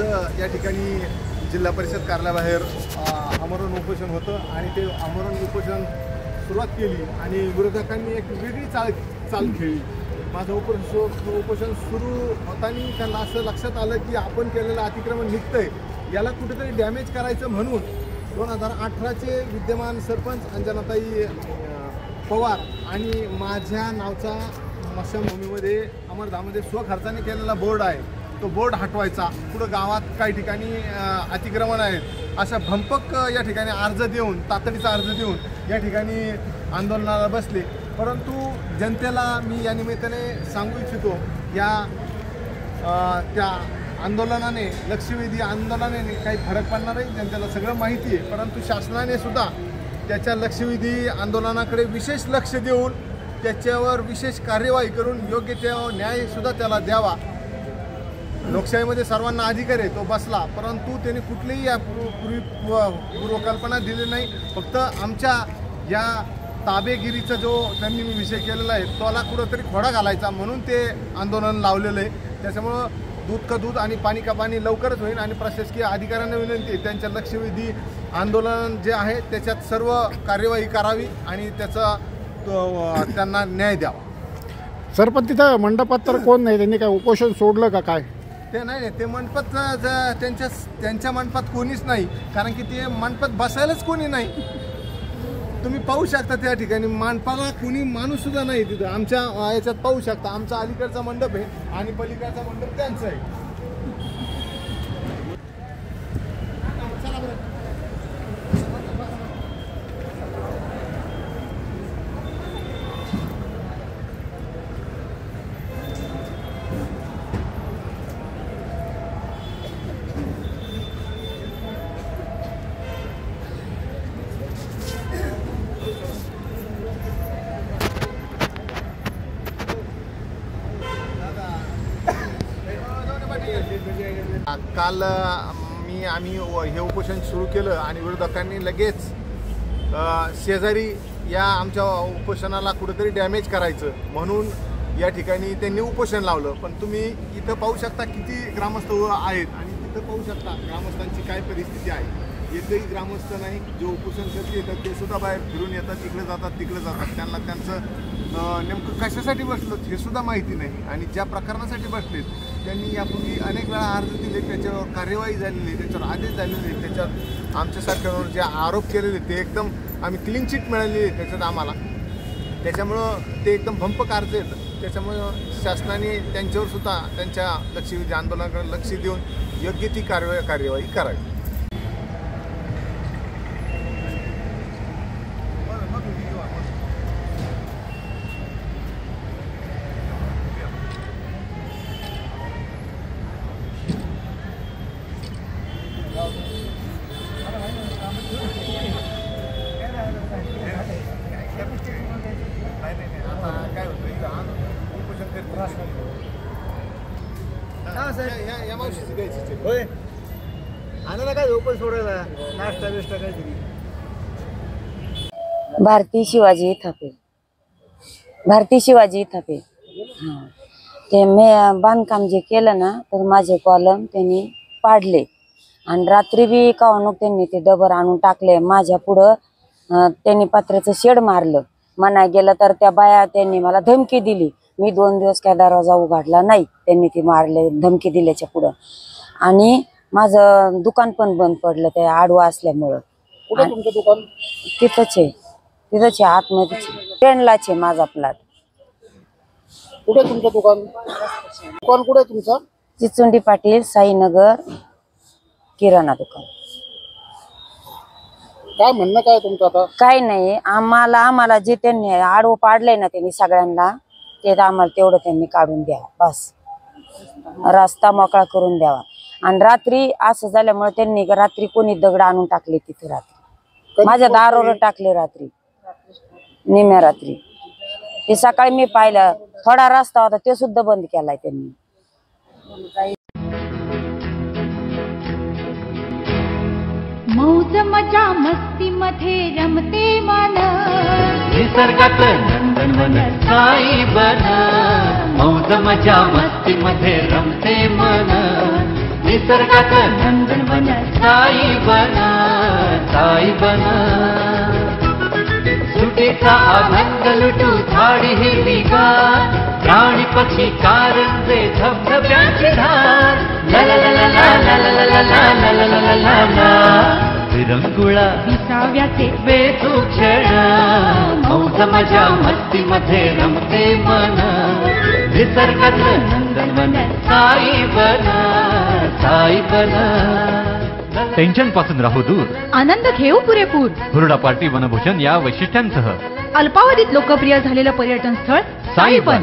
आज या ठिकाणी जिल्हा परिषद कार्यालयाबाहेर आमरण उपोषण होतं आणि ते आमरण उपोषण सुरुवात केली आणि विरोधकांनी एक वेगळी चाल खेळली। माझं उपोषण सुरू होताना त्यांना असं लक्षात आलं की आपण केलेलं अतिक्रमण निघतंय, याला कुठेतरी डॅमेज करायचं म्हणून 2018चे विद्यमान सरपंच अंजनाताई पवार आणि माझ्या नावचा मशाभूमीमध्ये अमरधाममध्ये स्वखर्चाने केलेला बोर्ड आहे, तो बोर्ड हटवायचा, पुढं गावात काही ठिकाणी अतिक्रमण आहेत अशा भंपक या ठिकाणी अर्ज देऊन, तातडीचा अर्ज देऊन या ठिकाणी आंदोलनाला बसले। परंतु जनतेला मी या निमित्ताने सांगू इच्छितो, या त्या आंदोलनाने, लक्षवेधी आंदोलनाने काही फरक पडणार नाही, जनतेला सगळं माहिती आहे। परंतु शासनाने सुद्धा त्याच्या लक्षवेधी आंदोलनाकडे विशेष लक्ष देऊन त्याच्यावर विशेष कार्यवाही करून योग्य त्या न्यायसुद्धा त्याला द्यावा। लोकशाहीमध्ये सर्वांना अधिकार आहे, तो बसला, परंतु त्यांनी कुठलीही या पूर्वकल्पना दिली नाही। फक्त आमच्या या ताबेगिरीचा जो त्यांनी विषय केलेला आहे त्याला कुठंतरी खोडा घालायचा म्हणून ते आंदोलन लावलेलं आहे। त्याच्यामुळं दूध का दूध आणि पाणी का पाणी लवकरच होईल आणि प्रशासकीय अधिकाऱ्यांना विनंती आहे त्यांच्या लक्षवेधी आंदोलन जे आहे त्याच्यात सर्व कार्यवाही करावी आणि त्याचा त्यांना न्याय द्यावा। सर, पण तिथं मंडपात तर कोण नाही, त्यांनी काय उपोषण सोडलं का काय? ते नाही, ते मंडपात त्यांच्या मंडपात कोणीच नाही, कारण की ते मंडपात बसायलाच कोणी नाही। तुम्ही पाहू शकता त्या ठिकाणी मंडपाला कोणी माणूस सुद्धा नाही तिथं। आमच्या याच्यात पाहू शकता, आमचा अलीकडचा मंडप आहे आणि पलीकडचा मंडप त्यांचा आहे। काल आम्ही हे उपोषण सुरू केलं आणि विरोधकांनी लगेच शेजारी या आमच्या उपोषणाला कुठेतरी डॅमेज करायचं म्हणून या ठिकाणी त्यांनी उपोषण लावलं। पण तुम्ही इथं पाहू शकता किती ग्रामस्थ आहेत आणि तिथं पाहू शकता ग्रामस्थांची काय परिस्थिती आहे। एकही ग्रामस्थ नाही जो उपोषण करते येतात, ते सुद्धा बाहेर फिरून येतात, तिकडे जातात, त्यांना त्यांचं नेमकं कशासाठी बसलं हे सुद्धा माहिती नाही आणि ज्या प्रकरणासाठी बसलेत त्यांनी यापूर्वी अनेक वेळा अर्ज दिले, त्याच्यावर कार्यवाही झालेली, त्याच्यावर आदेश झालेले, त्याच्यावर आमच्यासारख्यावर जे आरोप केलेले ते एकदम आम्ही क्लीन चिट मिळालेली आहे त्याच्यात आम्हाला। त्याच्यामुळं ते एकदम भंपक अर्ज आहेत। त्याच्यामुळं शासनाने त्यांच्यावर सुद्धा त्यांच्या लक्षवेधी आंदोलनाकडे लक्ष देऊन योग्य ती कार्यवाही करावी। भारती शिवाजी थापे हां, ते मी बांधकाम जे केलं ना तर माझे कॉलम त्यांनी पाडले आणि रात्री बी कावणूक त्यांनी ते डबर आणून टाकले माझ्या पुढं। त्यांनी पत्र्याचं शेड मारलं, म्हणाय गेलं तर त्या बाया त्यांनी मला धमकी दिली। मी 2 दिवस काय दरवाजा उघडला नाही, त्यांनी ती मारले धमकी दिल्याच्या पुढं आणि माझं दुकान पण बंद पडलं ते आडवा असल्यामुळं। कुठे तुमचं दुकान? तिथंच आहे आतमध्येच, ट्रेनलाच आहे माझा प्लॉट। कुठे तुमचं दुकान कुठे तुमचं? चिचुंडी पाटील साईनगर किराणा दुकान। काय म्हणणं काय तुमचं आता? काय नाही, आम्हाला जे त्यांनी आडवं पाडलंय ना त्यांनी सगळ्यांना, ते आम्हाला तेवढं त्यांनी काढून द्या, बस रस्ता मोकळा करून द्यावा। आणि रात्री असं झाल्यामुळे त्यांनी रात्री कोणी दगड आणून टाकले तिथे, रात्री माझ्या दारावर टाकले, रात्री निम्या रात्री। ते सकाळी मी पाहिलं, थोडा रस्ता होता ते सुद्धा बंद केलाय त्यांनी। मौज मजा मस्ती मध्ये रमते मन, निसर्गात नंदनवन साई बन। मौज मजा मस्ती मध्ये रमते मन, निसर्गात नंदनवन साई बना, साई बना. सुटेचा आनंद लुटू झाडी हिरवीगार, प्राणी पक्षी कारंजे धबधब्यांची धार. ला ला ला ला ला ला ला ला ला ला ला ला ला ला ला. विरंगुळा विसाव्याचे बेतू क्षण, मौज मजा मस्ती मध्ये रमते मन. निसर्गात नंदनवन साई बना, साई बना. टेन्शन पासून राहू दूर, आनंद घेऊ पुरेपूर. हुरडा पार्टी वनभूषण या वैशिष्ट्यांसह अल्पावधीत लोकप्रिय झालेलं पर्यटन स्थळ साईबन.